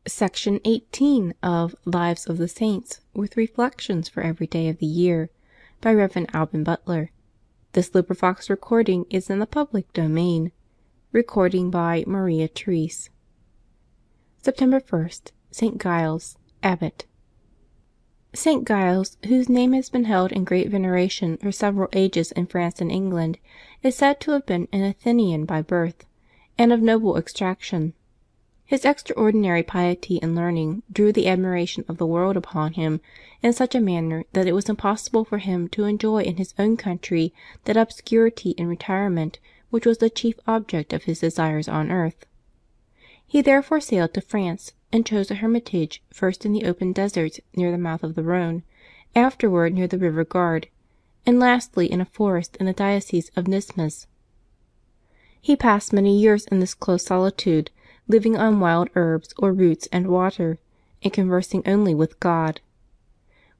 Section 18 of Lives of the Saints, with Reflections for every day of the year, by Rev. Alban Butler. This recording is in the public domain. Recording by Maria Therese. September 1st. St. Giles, Abbot. St. Giles, whose name has been held in great veneration for several ages in France and England, is said to have been an Athenian by birth, and of noble extraction. His extraordinary piety and learning drew the admiration of the world upon him in such a manner that it was impossible for him to enjoy in his own country that obscurity and retirement which was the chief object of his desires on earth. He therefore sailed to France, and chose a hermitage first in the open deserts near the mouth of the Rhone, afterward near the river Gard, and lastly in a forest in the diocese of Nismes. He passed many years in this close solitude, living on wild herbs or roots and water, and conversing only with God.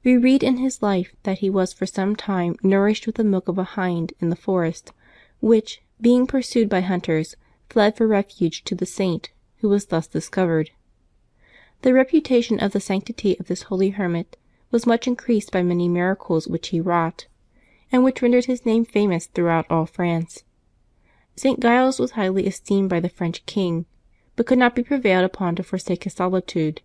We read in his life that he was for some time nourished with the milk of a hind in the forest, which, being pursued by hunters, fled for refuge to the Saint, who was thus discovered. The reputation of the sanctity of this holy hermit was much increased by many miracles which he wrought, and which rendered his name famous throughout all France. St. Giles was highly esteemed by the French king, but could not be prevailed upon to forsake his solitude.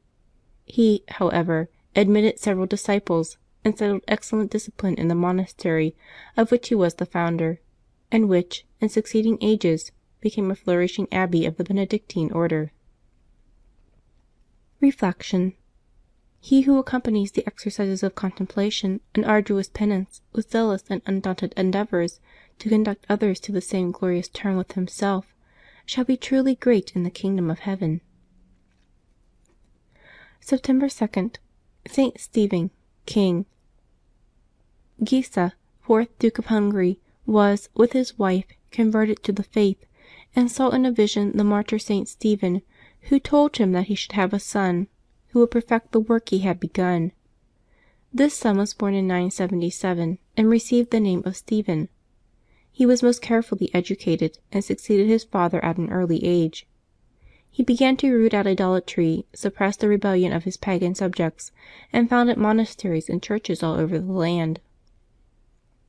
He, however, admitted several disciples, and settled excellent discipline in the monastery of which he was the founder, and which, in succeeding ages, became a flourishing abbey of the Benedictine order. Reflection. He who accompanies the exercises of contemplation and arduous penance with zealous and undaunted endeavors to conduct others to the same glorious term with himself shall be truly great in the kingdom of heaven. September 2nd. St. Stephen, King. Gisa, 4th Duke of Hungary, was, with his wife, converted to the faith, and saw in a vision the martyr St. Stephen, who told him that he should have a son, who would perfect the work he had begun. This son was born in 977, and received the name of Stephen. He was most carefully educated, and succeeded his father at an early age. He began to root out idolatry, suppressed the rebellion of his pagan subjects, and founded monasteries and churches all over the land.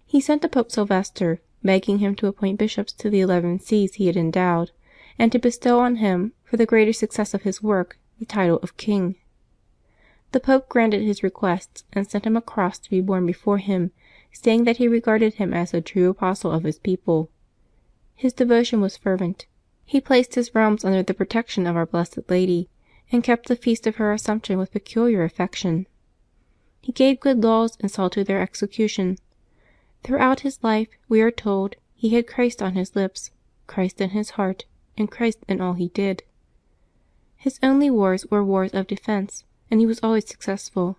He sent to Pope Sylvester, begging him to appoint bishops to the 11 sees he had endowed, and to bestow on him, for the greater success of his work, the title of king. The Pope granted his requests, and sent him a cross to be borne before him, saying that he regarded him as a true apostle of his people. His devotion was fervent. He placed his realms under the protection of our Blessed Lady, and kept the feast of her Assumption with peculiar affection. He gave good laws and saw to their execution. Throughout his life, we are told, he had Christ on his lips, Christ in his heart, and Christ in all he did. His only wars were wars of defense, and he was always successful.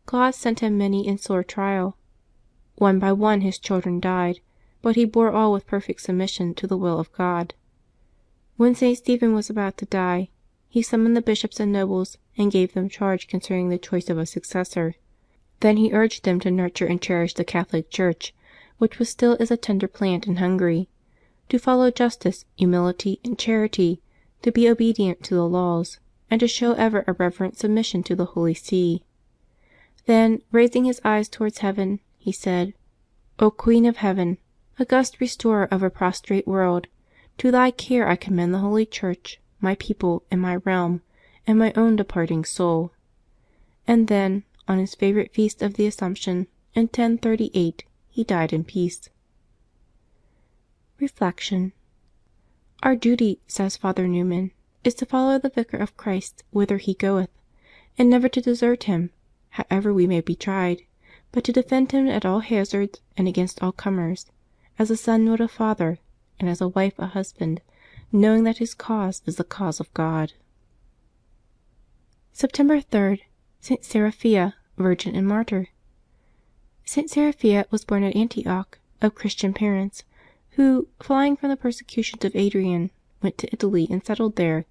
God sent him many in sore trial. One by one his children died, but he bore all with perfect submission to the will of God. When St. Stephen was about to die, he summoned the bishops and nobles, and gave them charge concerning the choice of a successor. Then he urged them to nurture and cherish the Catholic Church, which was still as a tender plant in Hungary, to follow justice, humility, and charity, to be obedient to the laws, and to show ever a reverent submission to the Holy See. Then, raising his eyes towards heaven, he said, "O Queen of Heaven, august Restorer of a prostrate world, to thy care I commend the Holy Church, my people, and my realm, and my own departing soul." And then, on his favorite feast of the Assumption, in 1038, he died in peace. Reflection. Our duty, says Father Newman, is to follow the Vicar of Christ whither he goeth, and never to desert him, however we may be tried, but to defend him at all hazards and against all comers, as a son would a father, and as a wife a husband, knowing that his cause is the cause of God. September 3rd. St. Seraphia, Virgin and Martyr. St. Seraphia was born at Antioch, of Christian parents, who, flying from the persecutions of Adrian, went to Italy and settled there.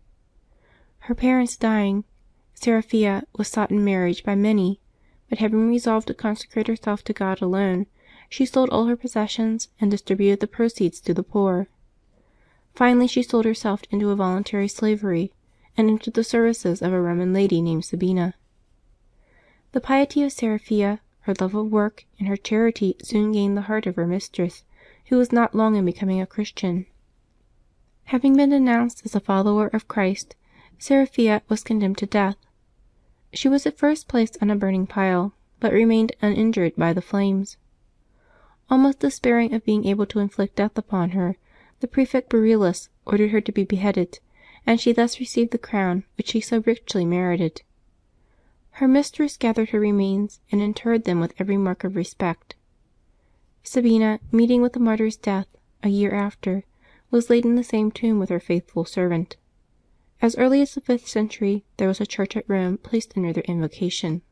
Her parents dying, Seraphia was sought in marriage by many, but having resolved to consecrate herself to God alone, she sold all her possessions and distributed the proceeds to the poor. Finally, she sold herself into a voluntary slavery, and entered the services of a Roman lady named Sabina. The piety of Seraphia, her love of work, and her charity soon gained the heart of her mistress, who was not long in becoming a Christian. Having been denounced as a follower of Christ, Seraphia was condemned to death. She was at first placed on a burning pile, but remained uninjured by the flames. Almost despairing of being able to inflict death upon her, the prefect Beryllus ordered her to be beheaded, and she thus received the crown which she so richly merited. Her mistress gathered her remains and interred them with every mark of respect. Sabina, meeting with the martyr's death a year after, was laid in the same tomb with her faithful servant. As early as the 5th century there was a church at Rome placed under their invocation.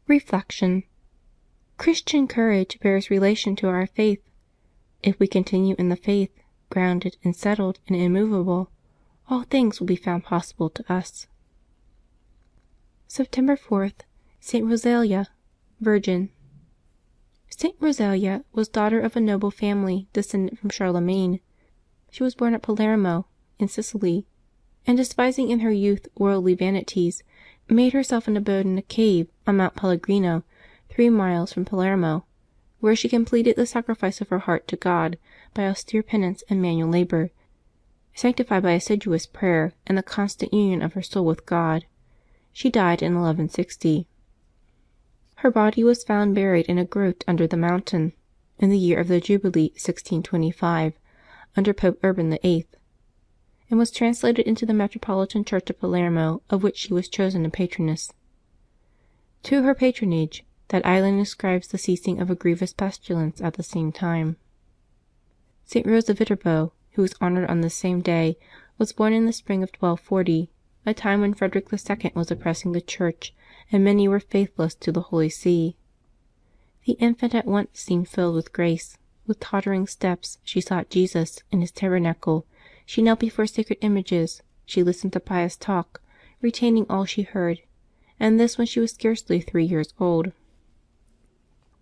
Reflection. Christian courage bears relation to our faith. If we continue in the faith, grounded and settled and immovable, all things will be found possible to us. September 4.— ST. ROSALIA, Virgin. St. Rosalia was daughter of a noble family descended from Charlemagne. She was born at Palermo, in Sicily, and despising in her youth worldly vanities, made herself an abode in a cave on Mount Pellegrino, 3 miles from Palermo, where she completed the sacrifice of her heart to God by austere penance and manual labor, sanctified by assiduous prayer and the constant union of her soul with God. She died in 1160. Her body was found buried in a grot under the mountain, in the year of the Jubilee 1625, under Pope Urban VIII., and was translated into the metropolitan church of Palermo, of which she was chosen a patroness. To her patronage that island ascribes the ceasing of a grievous pestilence at the same time. St. Rose of Viterbo, who was honored on this same day, was born in the spring of 1240, a time when Frederick II. Was oppressing the Church, and many were faithless to the Holy See. The infant at once seemed filled with grace. With tottering steps she sought Jesus in His tabernacle, she knelt before sacred images, she listened to pious talk, retaining all she heard, and this when she was scarcely 3 years old.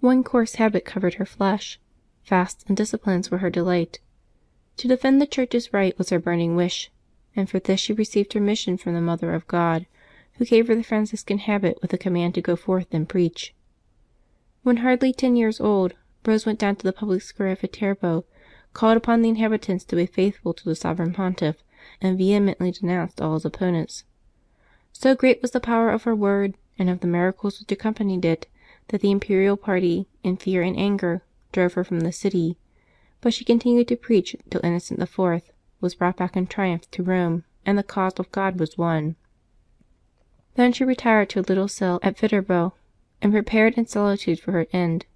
One coarse habit covered her flesh. Fasts and disciplines were her delight. To defend the Church's right was her burning wish, and for this she received her mission from the Mother of God, who gave her the Franciscan habit with a command to go forth and preach. When hardly 10 years old, Rose went down to the public square of Viterbo, called upon the inhabitants to be faithful to the Sovereign Pontiff, and vehemently denounced all his opponents. So great was the power of her word, and of the miracles which accompanied it, that the imperial party, in fear and anger, drove her from the city, but she continued to preach till Innocent IV. Was brought back in triumph to Rome, and the cause of God was won. Then she retired to a little cell at Viterbo, and prepared in solitude for her end.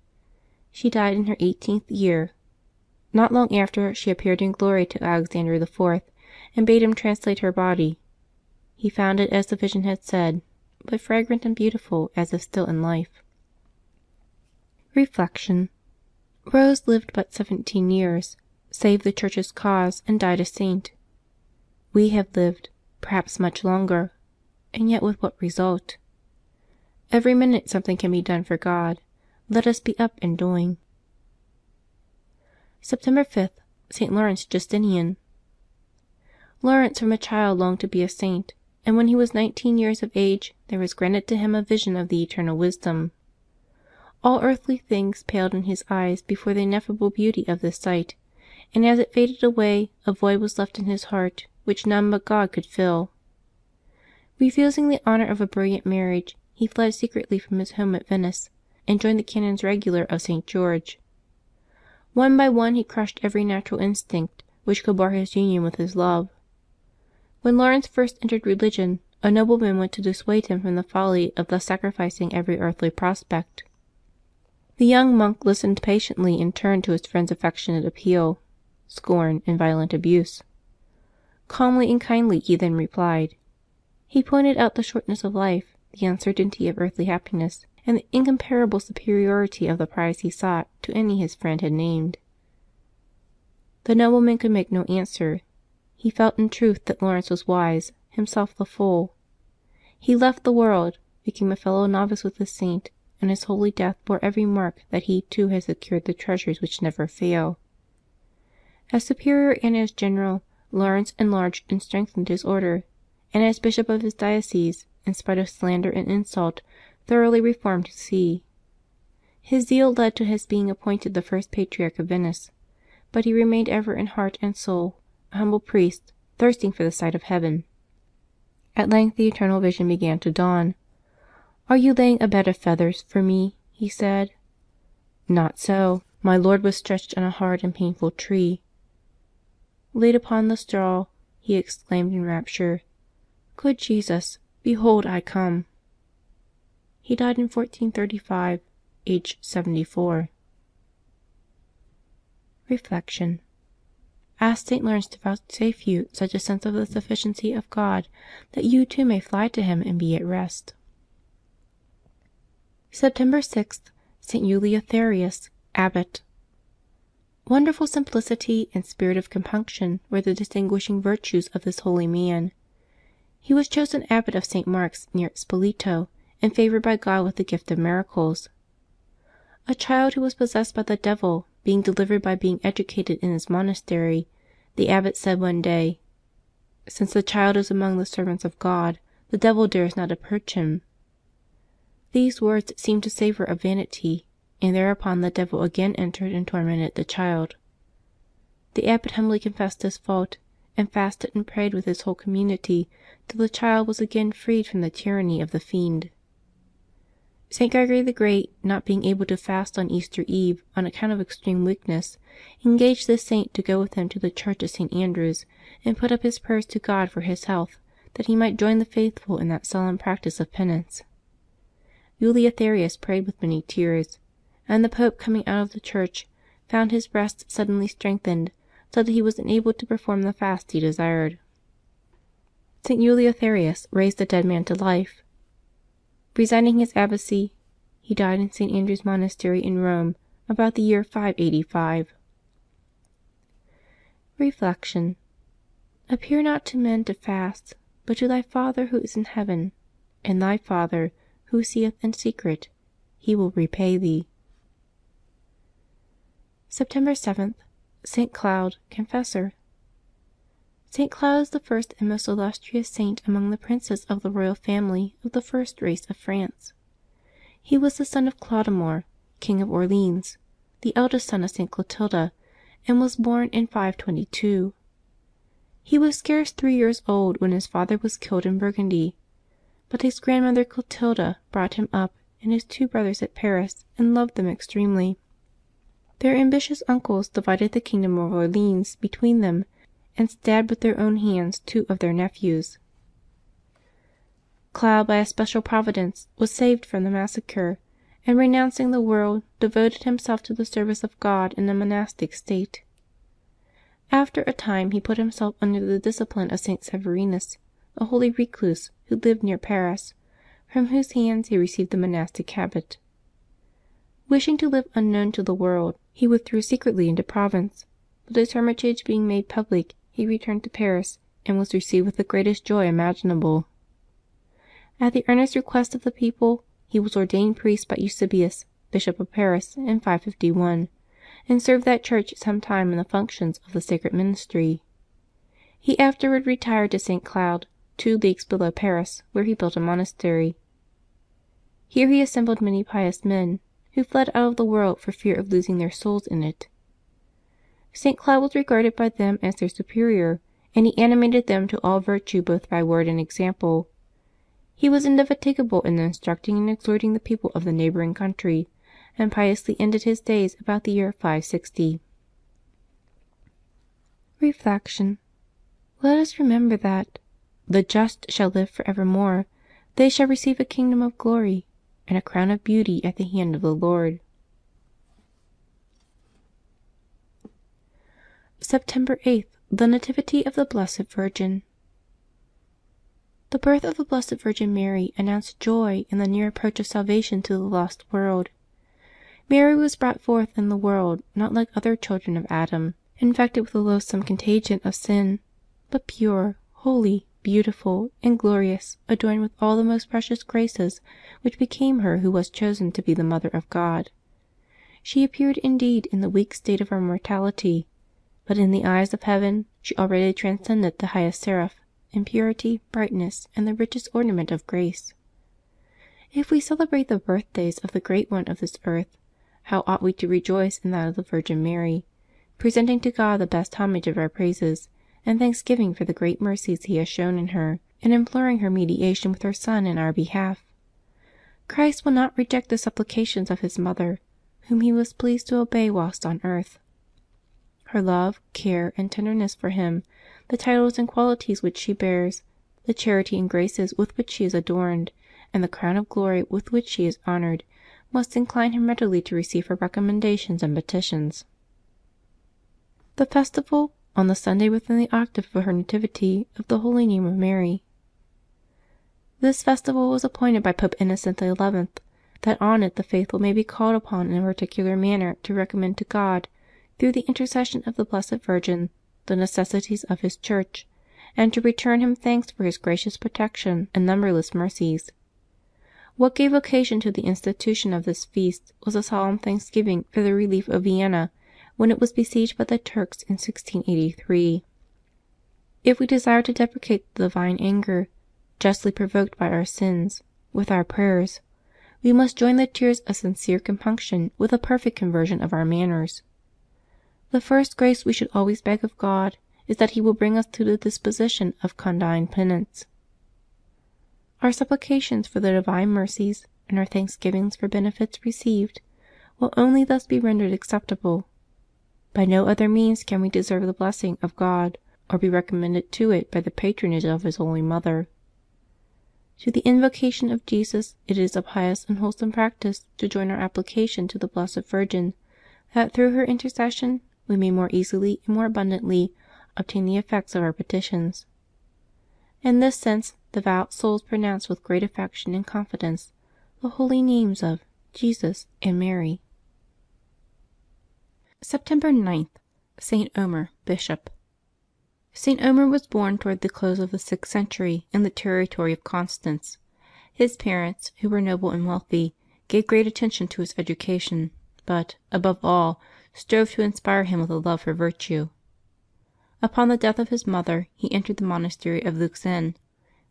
She died in her 18th year. Not long after, she appeared in glory to Alexander IV., and bade him translate her body. He found it as the vision had said, but fragrant and beautiful as if still in life. Reflection. Rose lived but 17 years, saved the Church's cause, and died a saint. We have lived, perhaps much longer, and yet with what result? Every minute something can be done for God. Let us be up and doing. September 5.— ST. Lawrence Justinian. Lawrence from a child longed to be a saint, and when he was 19 years of age there was granted to him a vision of the eternal wisdom. All earthly things paled in his eyes before the ineffable beauty of this sight, and as it faded away a void was left in his heart which none but God could fill. Refusing the honor of a brilliant marriage, he fled secretly from his home at Venice, and joined the Canons Regular of St. George. One by one he crushed every natural instinct which could bar his union with his love. When Lawrence first entered religion, a nobleman went to dissuade him from the folly of thus sacrificing every earthly prospect. The young monk listened patiently and turned to his friend's affectionate appeal, scorn, and violent abuse. Calmly and kindly he then replied. He pointed out the shortness of life, the uncertainty of earthly happiness, and the incomparable superiority of the prize he sought to any his friend had named. The nobleman could make no answer. He felt in truth that Lawrence was wise, himself the fool. He left the world, became a fellow novice with the Saint, and his holy death bore every mark that he too had secured the treasures which never fail. As superior and as general, Lawrence enlarged and strengthened his order, and as bishop of his diocese, in spite of slander and insult, thoroughly reformed his see. His zeal led to his being appointed the first Patriarch of Venice, but he remained ever in heart and soul a humble priest, thirsting for the sight of heaven. At length the eternal vision began to dawn. "Are you laying a bed of feathers for me?" he said. "Not so. My Lord was stretched on a hard and painful tree." Laid upon the straw, he exclaimed in rapture, "Good Jesus, behold I come." He died in 1435, aged 74. Reflection. Ask St. Lawrence to vouchsafe you such a sense of the sufficiency of God that you too may fly to Him and be at rest. September 6.— ST. Eleutherus, Abbot. Wonderful simplicity and spirit of compunction were the distinguishing virtues of this holy man. He was chosen abbot of St. Mark's near Spoleto, and favored by God with the gift of miracles. A child who was possessed by the devil being delivered by being educated in his monastery, the abbot said one day, "Since the child is among the servants of God, the devil dares not approach him." These words seemed to savor of vanity, and thereupon the devil again entered and tormented the child. The abbot humbly confessed his fault, and fasted and prayed with his whole community till the child was again freed from the tyranny of the fiend. St. Gregory the Great, not being able to fast on Easter Eve on account of extreme weakness, engaged this saint to go with him to the church of St. Andrew's and put up his prayers to God for his health, that he might join the faithful in that solemn practice of penance. Eleutherus prayed with many tears, and the Pope, coming out of the church, found his breast suddenly strengthened, so that he was enabled to perform the fast he desired. St. Eleutherus raised the dead man to life. Resigning his abbacy, he died in St. Andrew's Monastery in Rome about the year 585. Reflection. Appear not to men to fast, but to thy Father who is in heaven, and thy Father, who seeth in secret, He will repay thee. September 7.— ST. Cloud, Confessor. St. Cloud is the first and most illustrious Saint among the princes of the royal family of the first race of France. He was the son of Clodomir, King of Orleans, the eldest son of St. Clotilda, and was born in 522. He was scarce 3 years old when his father was killed in Burgundy, but his grandmother Clotilda brought him up and his 2 brothers at Paris, and loved them extremely. Their ambitious uncles divided the kingdom of Orleans between them, and stabbed with their own hands 2 of their nephews. Cloud, by a special providence, was saved from the massacre, and renouncing the world, devoted himself to the service of God in a monastic state. After a time he put himself under the discipline of St. Severinus, a holy recluse who lived near Paris, from whose hands he received the monastic habit. Wishing to live unknown to the world, he withdrew secretly into Provence, but his hermitage being made public, he returned to Paris, and was received with the greatest joy imaginable. At the earnest request of the people, he was ordained priest by Eusebius, Bishop of Paris, in 551, and served that church some time in the functions of the sacred ministry. He afterward retired to St. Cloud, 2 leagues below Paris, where he built a monastery. Here he assembled many pious men, who fled out of the world for fear of losing their souls in it. St. Cloud was regarded by them as their superior, and he animated them to all virtue both by word and example. He was indefatigable in instructing and exhorting the people of the neighboring country, and piously ended his days about the year 560. Reflection. Let us remember that "the just shall live for evermore; they shall receive a kingdom of glory, and a crown of beauty at the hand of the Lord." September 8.— THE NATIVITY of the Blessed Virgin. The birth of the Blessed Virgin Mary announced joy and the near approach of salvation to the lost world. Mary was brought forth in the world not like other children of Adam, infected with the loathsome contagion of sin, but pure, holy, beautiful, and glorious, adorned with all the most precious graces which became her who was chosen to be the Mother of God. She appeared indeed in the weak state of her mortality, but in the eyes of heaven she already transcended the highest seraph in purity, brightness, and the richest ornament of grace. If we celebrate the birthdays of the great one of this earth, how ought we to rejoice in that of the Virgin Mary, presenting to God the best homage of our praises and thanksgiving for the great mercies He has shown in her, and imploring her mediation with her Son in our behalf. Christ will not reject the supplications of His Mother, whom He was pleased to obey whilst on earth. Her love, care, and tenderness for Him, the titles and qualities which she bears, the charity and graces with which she is adorned, and the crown of glory with which she is honored, must incline Him readily to receive her recommendations and petitions. The festival, on the Sunday within the octave of her Nativity, of the Holy Name of Mary. This festival was appointed by Pope Innocent XI., that on it the faithful may be called upon in a particular manner to recommend to God, through the intercession of the Blessed Virgin, the necessities of His Church, and to return Him thanks for His gracious protection and numberless mercies. What gave occasion to the institution of this feast was a solemn thanksgiving for the relief of Vienna when it was besieged by the Turks in 1683. If we desire to deprecate the divine anger, justly provoked by our sins, with our prayers, we must join the tears of sincere compunction with a perfect conversion of our manners. The first grace we should always beg of God is that He will bring us to the disposition of condign penance. Our supplications for the divine mercies and our thanksgivings for benefits received will only thus be rendered acceptable. By no other means can we deserve the blessing of God, or be recommended to it by the patronage of His Holy Mother. To the invocation of Jesus it is a pious and wholesome practice to join our application to the Blessed Virgin, that through her intercession we may more easily and more abundantly obtain the effects of our petitions. In this sense, devout souls pronounce with great affection and confidence the holy names of Jesus and Mary. September 9.— ST. Omer, Bishop. St. Omer was born toward the close of the 6th century in the territory of Constance. His parents, who were noble and wealthy, gave great attention to his education, but, above all, strove to inspire him with a love for virtue. Upon the death of his mother he entered the monastery of Luxeuil,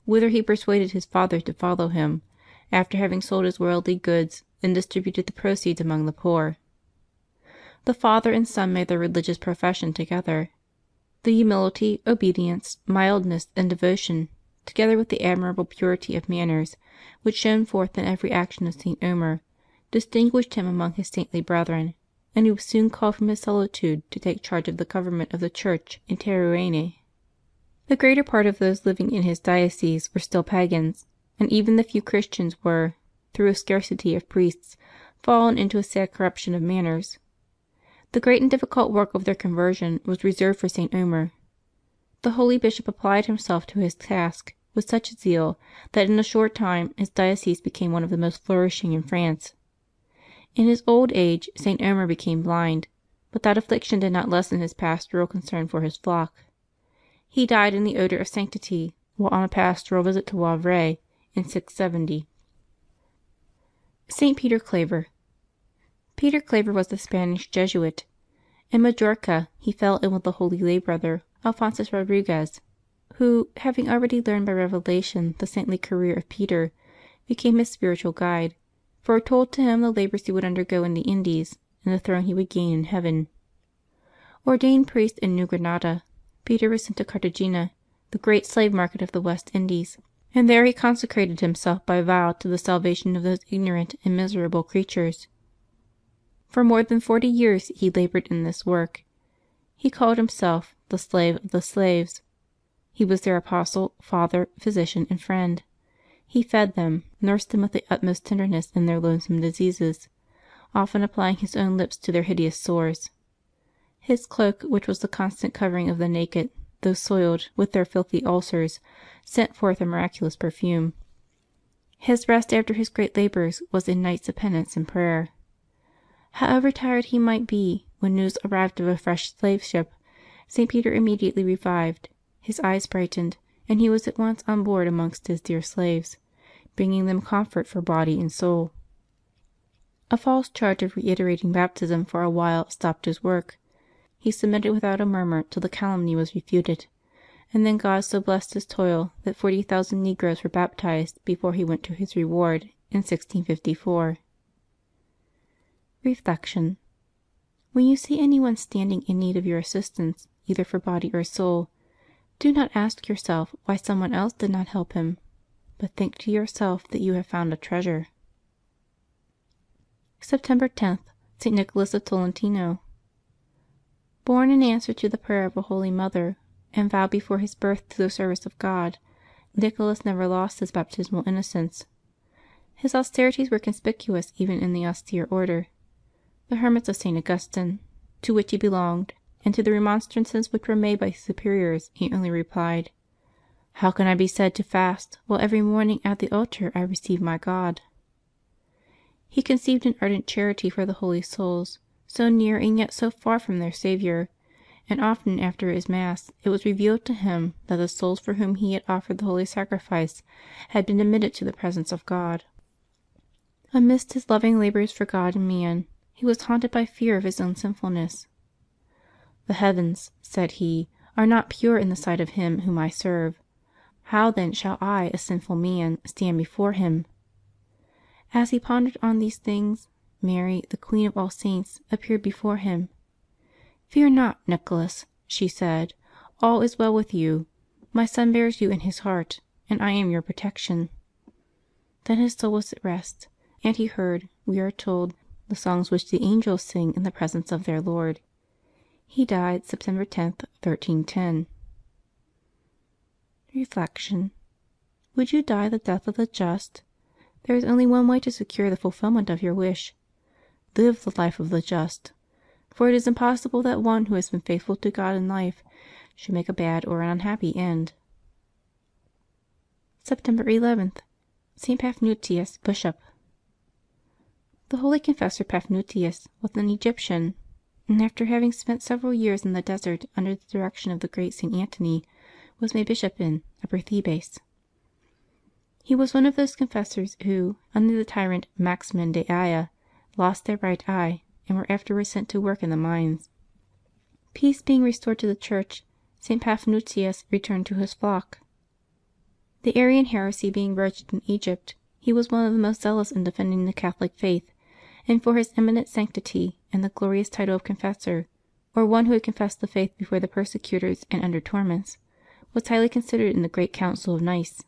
whither he persuaded his father to follow him, after having sold his worldly goods and distributed the proceeds among the poor. The father and son made their religious profession together. The humility, obedience, mildness, and devotion, together with the admirable purity of manners which shone forth in every action of St. Omer, distinguished him among his saintly brethren, and he was soon called from his solitude to take charge of the government of the Church in Terouanne. The greater part of those living in his diocese were still pagans, and even the few Christians were, through a scarcity of priests, fallen into a sad corruption of manners. The great and difficult work of their conversion was reserved for St. Omer. The holy bishop applied himself to his task with such zeal that in a short time his diocese became one of the most flourishing in France. In his old age St. Omer became blind, but that affliction did not lessen his pastoral concern for his flock. He died in the odor of sanctity while on a pastoral visit to Wavre in 670. St. Peter Claver. Peter Claver was a Spanish Jesuit. In Majorca he fell in with the holy lay brother Alphonsus Rodriguez, who, having already learned by revelation the saintly career of Peter, became his spiritual guide, foretold to him the labors he would undergo in the Indies, and the throne he would gain in heaven. Ordained priest in New Granada, Peter was sent to Cartagena, the great slave market of the West Indies, and there he consecrated himself by vow to the salvation of those ignorant and miserable creatures. For more than 40 years he labored in this work. He called himself the slave of the slaves. He was their apostle, father, physician, and friend. He fed them, nursed them with the utmost tenderness in their loathsome diseases, often applying his own lips to their hideous sores. His cloak, which was the constant covering of the naked, though soiled with their filthy ulcers, sent forth a miraculous perfume. His rest after his great labors was in nights of penance and prayer. However tired he might be, when news arrived of a fresh slave ship, St. Peter immediately revived, his eyes brightened, and he was at once on board amongst his dear slaves, bringing them comfort for body and soul. A false charge of reiterating baptism for a while stopped his work. he submitted without a murmur till the calumny was refuted, and then God so blessed his toil that 40,000 negroes were baptized before he went to his reward in 1654. Reflection. — When you see any one standing in need of your assistance, either for body or soul, do not ask yourself why some one else did not help him, but think to yourself that you have found a treasure. September 10.— ST. NICHOLAS of Tolentino. Born in answer to the prayer of a holy mother, and vowed before his birth to the service of God, Nicholas never lost his baptismal innocence. His austerities were conspicuous even in the austere Order, the Hermits of St. Augustine, to which he belonged, and to the remonstrances which were made by his superiors he only replied, "How can I be said to fast, while every morning at the altar I receive my God?" He conceived an ardent charity for the holy souls, so near and yet so far from their Saviour, and often after his Mass it was revealed to him that the souls for whom he had offered the holy sacrifice had been admitted to the presence of God. Amidst his loving labors for God and man, he was haunted by fear of his own sinfulness. "The heavens," said he, "are not pure in the sight of Him whom I serve. How then shall I, a sinful man, stand before Him?" As he pondered on these things, Mary, the Queen of all Saints, appeared before him. "Fear not, Nicholas," she said; "all is well with you. My Son bears you in His heart, and I am your protection." Then his soul was at rest, and he heard, we are told, the songs which the angels sing in the presence of their Lord. He died September 10th, 1310. Reflection. — Would you die the death of the just? There is only one way to secure the fulfilment of your wish. Live the life of the just; for it is impossible that one who has been faithful to God in life should make a bad or an unhappy end. September ii.— ST. PAPHNUTIUS, Bishop. The holy confessor Paphnutius was an Egyptian, and after having spent several years in the desert under the direction of the great St. Antony, was made bishop in Upper Thebais. He was one of those confessors who, under the tyrant Maximin de Aya, lost their right eye, and were afterwards sent to work in the mines. Peace being restored to the Church, St. Paphnutius returned to his flock. The Arian heresy being broached in Egypt, he was one of the most zealous in defending the Catholic faith, and for his eminent sanctity and the glorious title of confessor, or one who had confessed the faith before the persecutors and under torments, was highly considered in the great Council of Nice.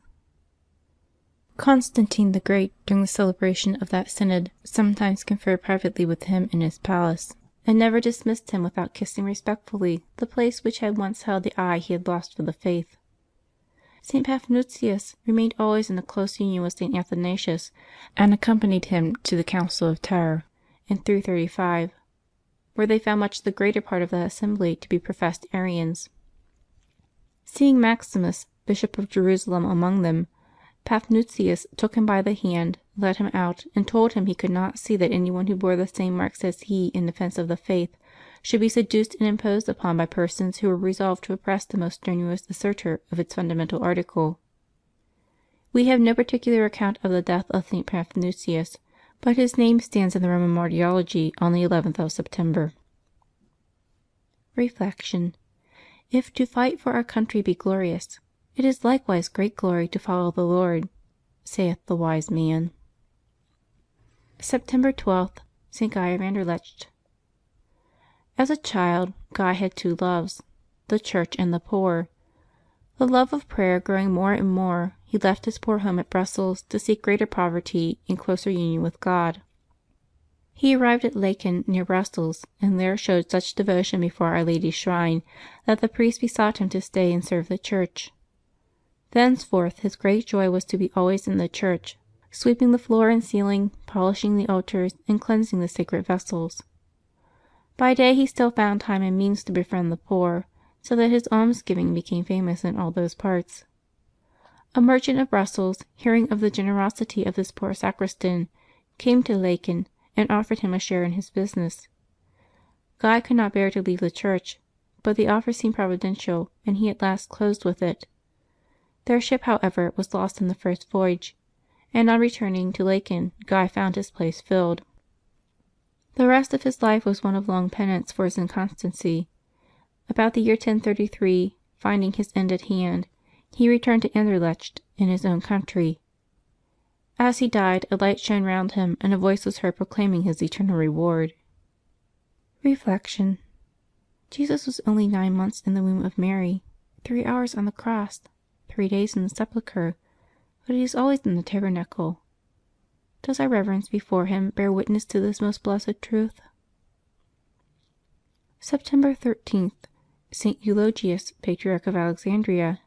Constantine the Great, during the celebration of that synod, sometimes conferred privately with him in his palace, and never dismissed him without kissing respectfully the place which had once held the eye he had lost for the faith. St. Paphnutius remained always in a close union with St. Athanasius, and accompanied him to the Council of Tyre in 335, where they found much the greater part of that assembly to be professed Arians. Seeing Maximus, Bishop of Jerusalem, among them, Paphnutius took him by the hand, led him out, and told him he could not see that anyone who bore the same marks as he in defence of the faith should be seduced and imposed upon by persons who were resolved to oppress the most strenuous assertor of its fundamental article. We have no particular account of the death of St. Paphnutius, but his name stands in the Roman Martyrology on the 11th of September. Reflection. — If to fight for our country be glorious, it is likewise great glory to follow the Lord, saith the wise man. September 12.— ST. GUY of Anderlecht. As a child, Guy had two loves, the Church and the poor. The love of prayer growing more and more, he left his poor home at Brussels to seek greater poverty and closer union with God. He arrived at Laeken, near Brussels, and there showed such devotion before Our Lady's shrine that the priest besought him to stay and serve the Church. Thenceforth his great joy was to be always in the church, sweeping the floor and ceiling, polishing the altars, and cleansing the sacred vessels. By day he still found time and means to befriend the poor, so that his almsgiving became famous in all those parts. A merchant of Brussels, hearing of the generosity of this poor sacristan, came to Laeken and offered him a share in his business. Guy could not bear to leave the church, but the offer seemed providential, and he at last closed with it. Their ship, however, was lost in the first voyage, and on returning to Laeken Guy found his place filled. The rest of his life was one of long penance for his inconstancy. About the year 1033, finding his end at hand, he returned to Anderlecht in his own country. As he died, a light shone round him, and a voice was heard proclaiming his eternal reward. Reflection. — Jesus was only 9 months in the womb of Mary, 3 hours on the cross, 3 days in the sepulchre, but He is always in the tabernacle. Does our reverence before Him bear witness to this most blessed truth? September 13.— ST. EULOGIUS, Patriarch of Alexandria.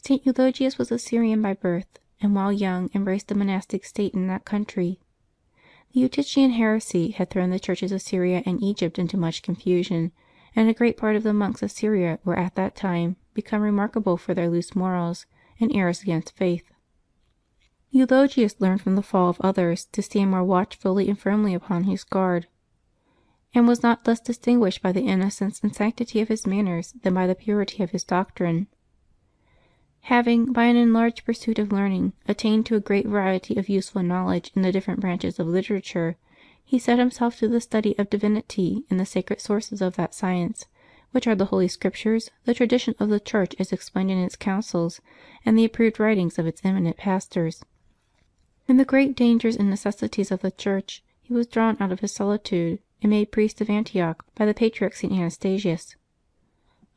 St. Eulogius was a Syrian by birth, and while young embraced the monastic state in that country. The Eutychian heresy had thrown the churches of Syria and Egypt into much confusion, and a great part of the monks of Syria were at that time become remarkable for their loose morals and errors against faith. Eulogius learned from the fall of others to stand more watchfully and firmly upon his guard, and was not less distinguished by the innocence and sanctity of his manners than by the purity of his doctrine. Having, by an enlarged pursuit of learning, attained to a great variety of useful knowledge in the different branches of literature, he set himself to the study of divinity in the sacred sources of that science, which are the Holy Scriptures, the tradition of the Church as explained in its councils, and the approved writings of its eminent pastors. In the great dangers and necessities of the Church, he was drawn out of his solitude and made priest of Antioch by the Patriarch St. Anastasius.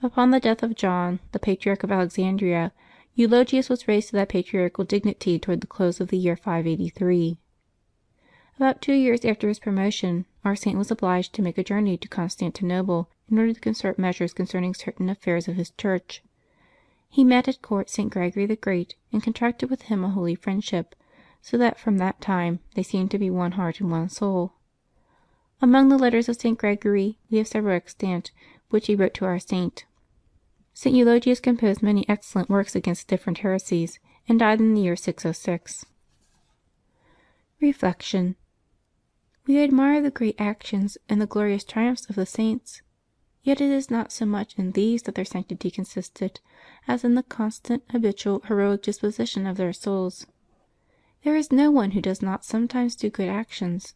Upon the death of John, the Patriarch of Alexandria, Eulogius was raised to that patriarchal dignity toward the close of the year 583. About 2 years after his promotion, our Saint was obliged to make a journey to Constantinople in order to concert measures concerning certain affairs of his Church. He met at court St. Gregory the Great, and contracted with him a holy friendship, so that from that time they seemed to be one heart and one soul. Among the letters of St. Gregory we have several extant, which he wrote to our Saint. St. Eulogius composed many excellent works against different heresies, and died in the year 606. Reflection. — We admire the great actions and the glorious triumphs of the Saints, yet it is not so much in these that their sanctity consisted as in the constant, habitual, heroic disposition of their souls. There is no one who does not sometimes do good actions,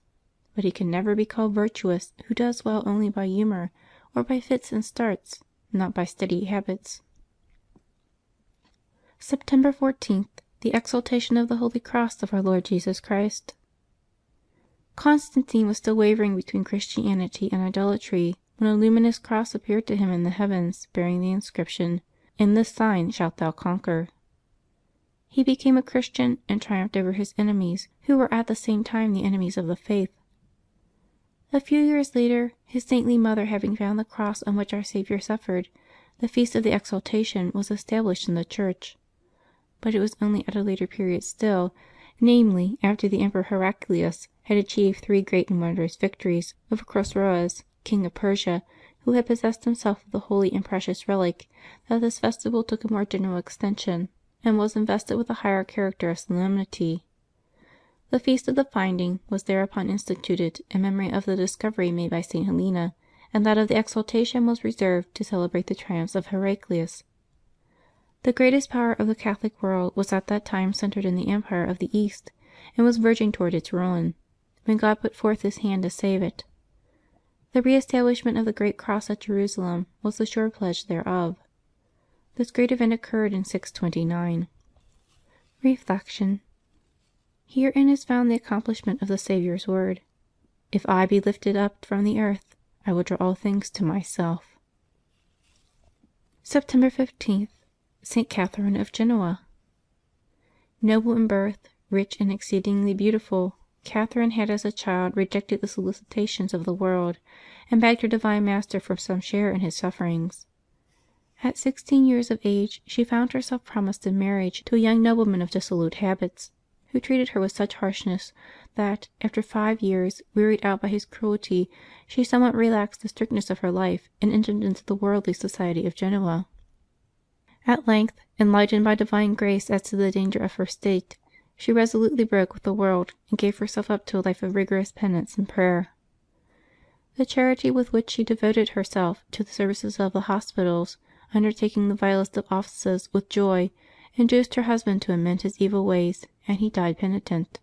but he can never be called virtuous who does well only by humor, or by fits and starts, not by steady habits. September 14.— THE EXALTATION OF THE HOLY CROSS OF OUR LORD JESUS CHRIST. Constantine was still wavering between Christianity and idolatry when a luminous cross appeared to him in the heavens, bearing the inscription, "In this sign shalt thou conquer." He became a Christian, and triumphed over his enemies, who were at the same time the enemies of the faith. A few years later, his saintly mother having found the cross on which our Saviour suffered, the feast of the Exaltation was established in the Church. But it was only at a later period still, namely, after the Emperor Heraclius had achieved 3 great and wondrous victories over Chosroes, King of Persia, who had possessed himself of the holy and precious relic, that this festival took a more general extension, and was invested with a higher character of solemnity. The Feast of the Finding was thereupon instituted in memory of the discovery made by St. Helena, and that of the Exaltation was reserved to celebrate the triumphs of Heraclius. The greatest power of the Catholic world was at that time centered in the Empire of the East, and was verging toward its ruin, when God put forth His hand to save it. The reestablishment of the great cross at Jerusalem was the sure pledge thereof. This great event occurred in 629. Reflection. Herein is found the accomplishment of the Saviour's word: "If I be lifted up from the earth, I will draw all things to myself." September 15.— ST. CATHERINE of Genoa. Noble in birth, rich and exceedingly beautiful, Catherine had as a child rejected the solicitations of the world, and begged her divine Master for some share in His sufferings. At 16 years of age she found herself promised in marriage to a young nobleman of dissolute habits, who treated her with such harshness that, after 5 years, wearied out by his cruelty, she somewhat relaxed the strictness of her life, and entered into the worldly society of Genoa. At length, enlightened by divine grace as to the danger of her state, she resolutely broke with the world, and gave herself up to a life of rigorous penance and prayer. The charity with which she devoted herself to the services of the hospitals, undertaking the vilest of offices with joy, induced her husband to amend his evil ways, and he died penitent.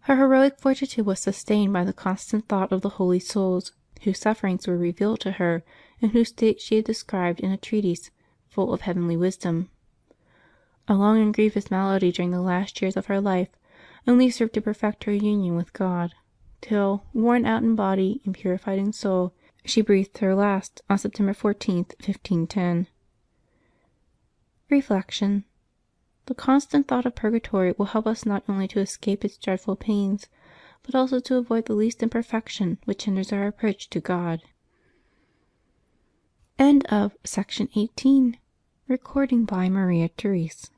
Her heroic fortitude was sustained by the constant thought of the holy souls whose sufferings were revealed to her, and whose state she had described in a treatise full of heavenly wisdom. A long and grievous malady during the last years of her life only served to perfect her union with God, till, worn out in body and purified in soul, she breathed her last on September 14, 1510. Reflection. — The constant thought of purgatory will help us not only to escape its dreadful pains, but also to avoid the least imperfection which hinders our approach to God. End of Section 18. Recording by Maria Therese.